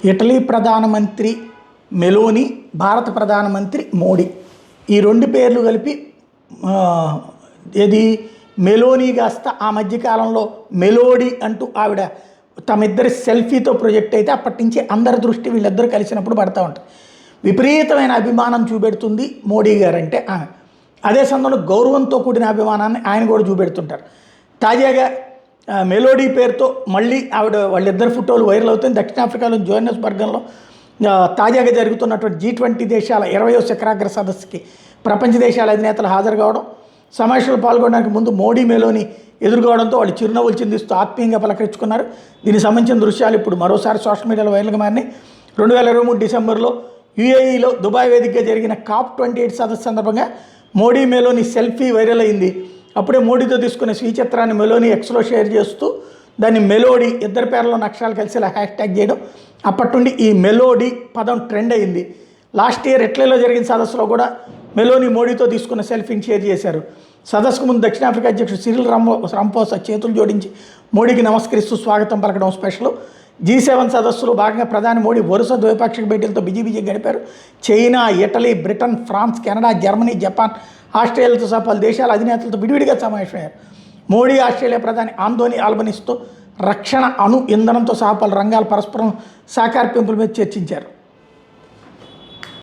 Italy ప్రధానమంత్రి Meloni, భారత ప్రధానమంత్రి మోడీ, ఈ రెండు పేర్లు కలిపి ఏది మెలోనీ కాస్త ఆ మధ్యకాలంలో మెలోడీ అంటూ ఆవిడ తమిద్దరి సెల్ఫీతో ప్రొజెక్ట్ అయితే అప్పటి నుంచి అందరి దృష్టి వీళ్ళిద్దరూ కలిసినప్పుడు పడుతూ ఉంటుంది. విపరీతమైన అభిమానం చూపెడుతుంది మోడీ గారంటే ఆమె. అదే సమయంలో గౌరవంతో కూడిన అభిమానాన్ని ఆయన కూడా చూపెడుతుంటారు. తాజాగా మెలోడీ పేరుతో మళ్ళీ వాళ్ళిద్దరు ఫోటోలు వైరల్ అవుతుంది. దక్షిణాఫ్రికాలో జోహన్నెస్బర్గ్లో తాజాగా జరుగుతున్నటువంటి G20 దేశాల 20వ శిఖరాగ్ర సదస్సుకి ప్రపంచ దేశాల అధినేతలు హాజరు కావడం, సమావేశంలో పాల్గొనడానికి ముందు మోడీ మెలోని ఎదుర్కోవడంతో వాళ్ళు చిరునవ్వులు చిందిస్తూ ఆత్మీయంగా పలకరించుకున్నారు. దీనికి సంబంధించిన దృశ్యాలు ఇప్పుడు మరోసారి సోషల్ మీడియాలో వైరల్గా మారినాయి. 2023 డిసెంబర్లో UAEలో దుబాయ్ వేదికగా జరిగిన COP28 సదస్సు సందర్భంగా మోడీ మెలోని సెల్ఫీ వైరల్ అయింది. అప్పుడే మోడీతో తీసుకున్న స్వీచిత్రాన్ని మెలోని ఎక్స్లో షేర్ చేస్తూ దాన్ని మెలోడీ, ఇద్దరి పేర్లలో అక్షరాలు కలిసేలా హ్యాష్ట్యాగ్ చేయడం, అప్పటి నుండి ఈ మెలోడీ పదం ట్రెండ్ అయింది. లాస్ట్ ఇయర్ ఇటలీలో జరిగిన సదస్సులో కూడా మెలోని మోడీతో తీసుకున్న సెల్ఫీని షేర్ చేశారు. సదస్సుకు ముందు దక్షిణాఫ్రికా అధ్యక్షుడు సిరిల్ రాంపోసా చేతులు జోడించి మోడీకి నమస్కరిస్తూ స్వాగతం పలకడం స్పెషల్. G7 సదస్సులో భాగంగా ప్రధాని మోడీ వరుస ద్వైపాక్షిక భేటీలతో బిజీ గడిపారు. China, Italy, Britain, France, Canada, Germany, Japan, ఆస్ట్రేలియాతో సహా పలు దేశాల అధినేతలతో విడివిడిగా సమావేశమయ్యారు. మోడీ ఆస్ట్రేలియా ప్రధాని ఆంటోనీ ఆల్బనీస్తో రక్షణ, అణు ఇంధనంతో సహా పలు రంగాల పరస్పరం సహకార పెంపుల మీద చర్చించారు.